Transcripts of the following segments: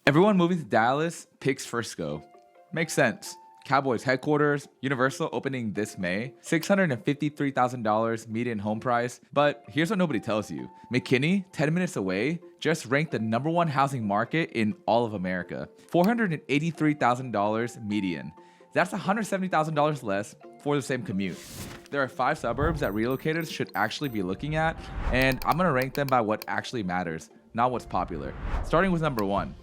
Everyone moving to Dallas picks Frisco. Makes sense. Cowboys headquarters, Universal opening this May, $653,000 median home price. But here's what nobody tells you. McKinney, 10 minutes away, just ranked the #1 housing market in all of America. $483,000 median. That's $170,000 less for the same commute. There are 5 suburbs that relocators should actually be looking at, and I'm gonna rank them by what actually matters, not what's popular. Starting with number 1.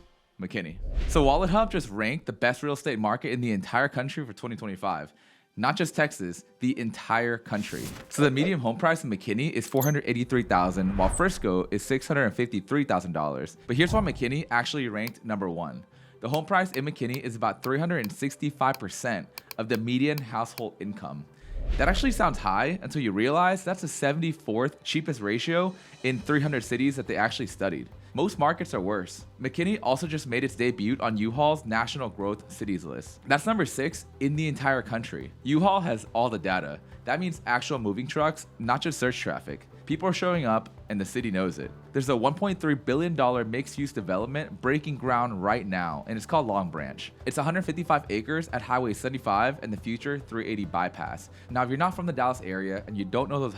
McKinney. So WalletHub just ranked the best real estate market in the entire country for 2025. Not just Texas, the entire country. So the median home price in McKinney is $483,000, while Frisco is $653,000. But here's why McKinney actually ranked number 1. The home price in McKinney is about 365% of the median household income. That actually sounds high until you realize that's the 74th cheapest ratio in 300 cities that they actually studied. Most markets are worse. McKinney also just made its debut on U-Haul's National Growth Cities list. That's number 6 in the entire country. U-Haul has all the data. That means actual moving trucks, not just search traffic. People are showing up and the city knows it. There's a $1.3 billion mixed-use development breaking ground right now, and it's called Long Branch. It's 155 acres at Highway 75 and the future 380 bypass. Now, if you're not from the Dallas area and you don't know those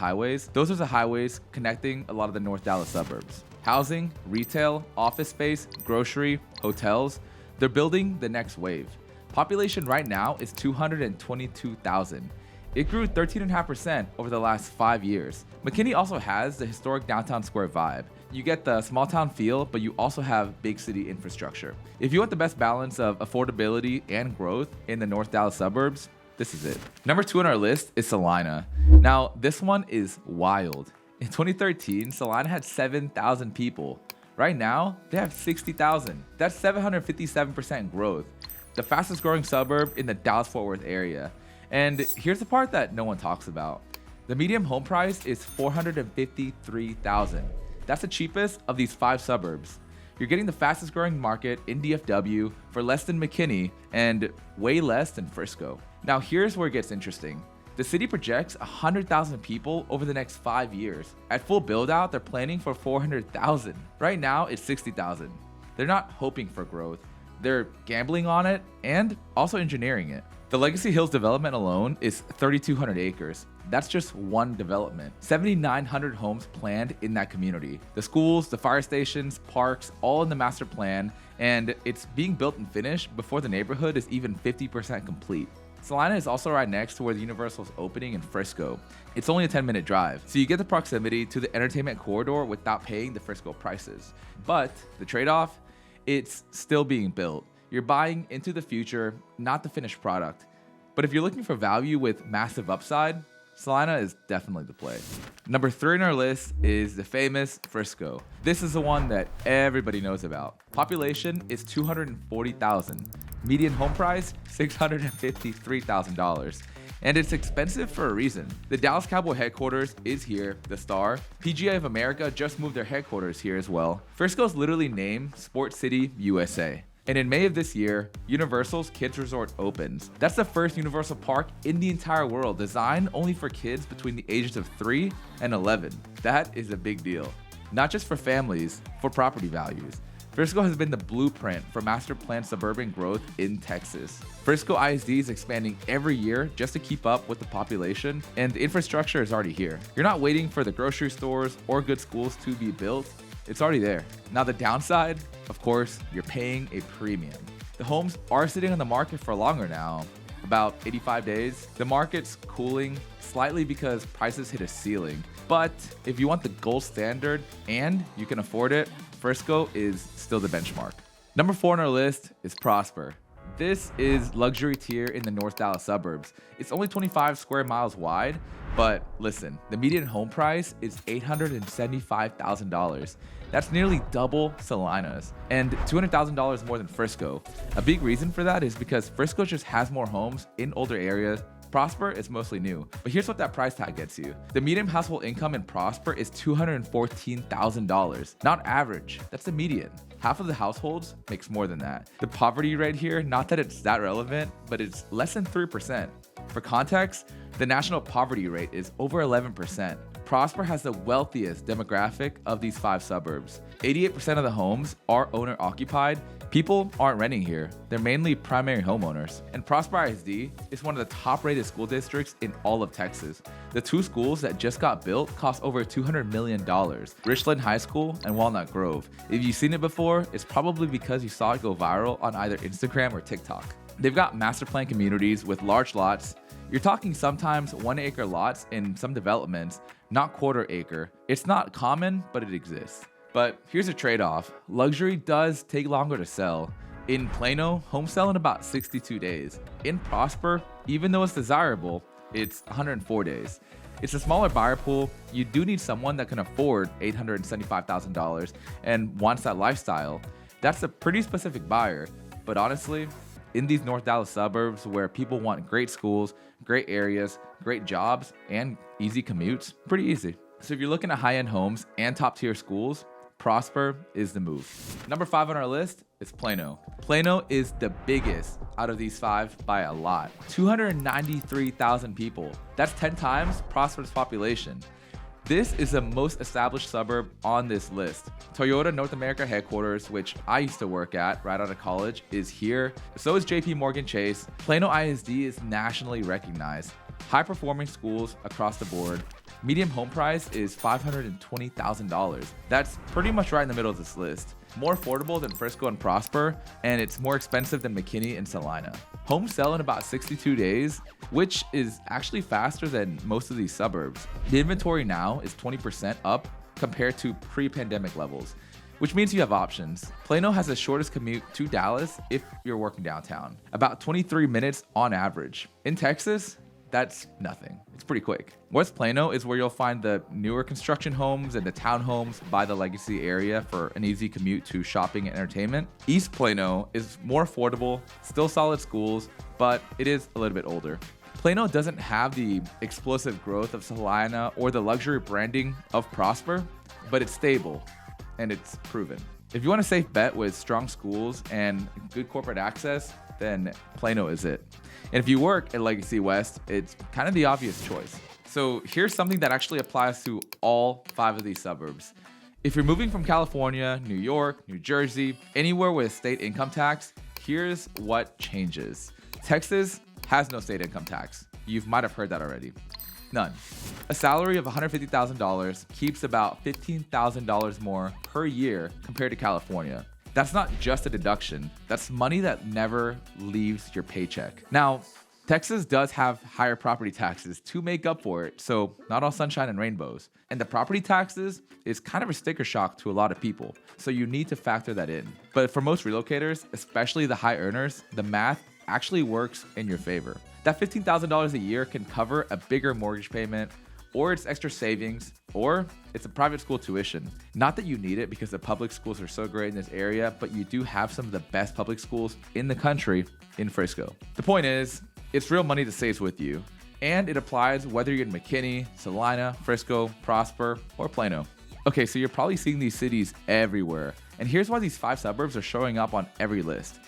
are the highways connecting a lot of the North Dallas suburbs. Housing, retail, office space, grocery, hotels, they're building the next wave. Population right now is 222,000. It grew 13.5% over the last 5 years. McKinney also has the historic downtown square vibe. You get the small town feel, but you also have big city infrastructure. If you want the best balance of affordability and growth in the North Dallas suburbs, this is it. Number 2 on our list is Celina. Now, this one is wild. In 2013, Celina had 7,000 people. Right now, they have 60,000. That's 757% growth. The fastest growing suburb in the Dallas-Fort Worth area. And here's the part that no one talks about. The median home price is $453,000. That's the cheapest of these 5 suburbs. You're getting the fastest growing market in DFW for less than McKinney and way less than Frisco. Now here's where it gets interesting. The city projects 100,000 people over the next 5 years. At full build out, they're planning for 400,000. Right now, it's 60,000. They're not hoping for growth. They're gambling on it and also engineering it. The Legacy Hills development alone is 3,200 acres. That's just one development. 7,900 homes planned in that community. The schools, the fire stations, parks, all in the master plan, and it's being built and finished before the neighborhood is even 50% complete. Celina is also right next to where the Universal is opening in Frisco. It's only a 10-minute drive, so you get the proximity to the entertainment corridor without paying the Frisco prices. But the trade-off, it's still being built. You're buying into the future, not the finished product. But if you're looking for value with massive upside, Celina is definitely the play. Number 3 on our list is the famous Frisco. This is the one that everybody knows about. Population is 240,000. Median home price, $653,000. And it's expensive for a reason. The Dallas Cowboy headquarters is here, the Star. PGA of America just moved their headquarters here as well. Frisco's literally named Sports City, USA. And in May of this year, Universal's Kids Resort opens. That's the first Universal park in the entire world, designed only for kids between the ages of 3 and 11. That is a big deal. Not just for families, for property values. Frisco has been the blueprint for master planned suburban growth in Texas. Frisco ISD is expanding every year just to keep up with the population, and the infrastructure is already here. You're not waiting for the grocery stores or good schools to be built. It's already there. Now the downside, of course, you're paying a premium. The homes are sitting on the market for longer now, about 85 days. The market's cooling slightly because prices hit a ceiling. But if you want the gold standard and you can afford it, Frisco is still the benchmark. Number 4 on our list is Prosper. This is luxury tier in the North Dallas suburbs. It's only 25 square miles wide, but listen, the median home price is $875,000. That's nearly double Celina's and $200,000 more than Frisco. A big reason for that is because Frisco just has more homes in older areas. Prosper is mostly new, but here's what that price tag gets you. The median household income in Prosper is $214,000, not average. That's the median. Half of the households makes more than that. The poverty rate here, not that it's that relevant, but it's less than 3%. For context, the national poverty rate is over 11%. Prosper has the wealthiest demographic of these 5 suburbs. 88% of the homes are owner occupied. People aren't renting here. They're mainly primary homeowners. And Prosper ISD is one of the top rated school districts in all of Texas. The 2 schools that just got built cost over $200 million. Richland High School and Walnut Grove. If you've seen it before, it's probably because you saw it go viral on either Instagram or TikTok. They've got master plan communities with large lots. You're talking sometimes 1-acre lots in some developments, not quarter acre. It's not common, but it exists. But here's a trade-off. Luxury does take longer to sell. In Plano, homes sell in about 62 days. In Prosper, even though it's desirable, it's 104 days. It's a smaller buyer pool. You do need someone that can afford $875,000 and wants that lifestyle. That's a pretty specific buyer. But honestly, in these North Dallas suburbs where people want great schools, great areas, great jobs, and easy commutes, pretty easy. So if you're looking at high-end homes and top-tier schools, Prosper is the move. Number 5 on our list is Plano. Plano is the biggest out of these 5 by a lot. 293,000 people. That's 10 times Prosper's population. This is the most established suburb on this list. Toyota North America headquarters, which I used to work at right out of college, is here. So is JP Morgan Chase. Plano ISD is nationally recognized. High-performing schools across the board. Median home price is $520,000. That's pretty much right in the middle of this list. More affordable than Frisco and Prosper, and it's more expensive than McKinney and Celina. Homes sell in about 62 days, which is actually faster than most of these suburbs. The inventory now is 20% up compared to pre-pandemic levels, which means you have options. Plano has the shortest commute to Dallas if you're working downtown, about 23 minutes on average. In Texas, that's nothing. It's pretty quick. West Plano is where you'll find the newer construction homes and the townhomes by the legacy area for an easy commute to shopping and entertainment. East Plano is more affordable, still solid schools, but it is a little bit older. Plano doesn't have the explosive growth of Celina or the luxury branding of Prosper, but it's stable and it's proven. If you want a safe bet with strong schools and good corporate access, then Plano is it. And if you work at Legacy West, it's kind of the obvious choice. So here's something that actually applies to all 5 of these suburbs. If you're moving from California, New York, New Jersey, anywhere with state income tax, here's what changes. Texas has no state income tax. You might have heard that already. None. A salary of $150,000 keeps about $15,000 more per year compared to California. That's not just a deduction. That's money that never leaves your paycheck. Now, Texas does have higher property taxes to make up for it, so not all sunshine and rainbows. And the property taxes is kind of a sticker shock to a lot of people, so you need to factor that in. But for most relocators, especially the high earners, the math actually works in your favor. That $15,000 a year can cover a bigger mortgage payment, or it's extra savings, or it's a private school tuition. Not that you need it because the public schools are so great in this area, but you do have some of the best public schools in the country in Frisco. The point is, it's real money that stays with you, and it applies whether you're in McKinney, Celina, Frisco, Prosper, or Plano. Okay, so you're probably seeing these cities everywhere, and here's why these 5 suburbs are showing up on every list.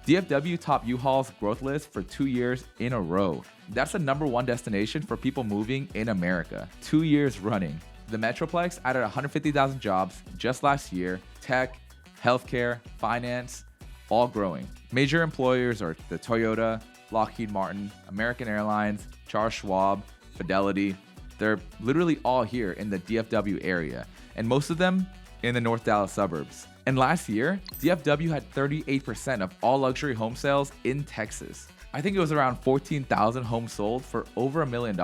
DFW topped U-Haul's growth list for 2 years in a row. That's the #1 destination for people moving in America, 2 years running. The Metroplex added 150,000 jobs just last year. Tech, healthcare, finance, all growing. Major employers are the Toyota, Lockheed Martin, American Airlines, Charles Schwab, Fidelity. They're literally all here in the DFW area, and most of them in the North Dallas suburbs. And last year, DFW had 38% of all luxury home sales in Texas. I think it was around 14,000 homes sold for over $1 million.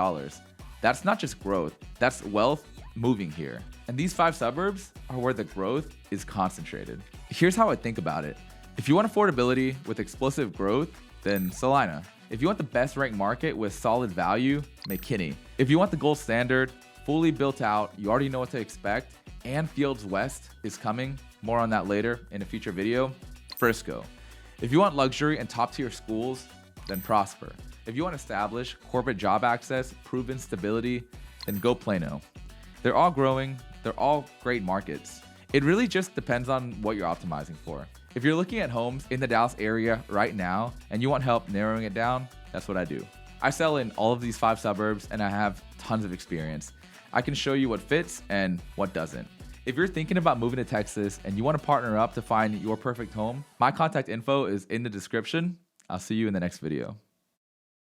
That's not just growth, that's wealth moving here. And these 5 suburbs are where the growth is concentrated. Here's how I think about it. If you want affordability with explosive growth, then Celina. If you want the best ranked market with solid value, McKinney. If you want the gold standard, fully built out, you already know what to expect, and Fields West is coming, more on that later in a future video, Frisco. If you want luxury and top tier schools, then Prosper. If you want established corporate job access, proven stability, then go Plano. They're all growing, they're all great markets. It really just depends on what you're optimizing for. If you're looking at homes in the Dallas area right now and you want help narrowing it down, that's what I do. I sell in all of these 5 suburbs and I have tons of experience. I can show you what fits and what doesn't. If you're thinking about moving to Texas and you want to partner up to find your perfect home, my contact info is in the description. I'll see you in the next video.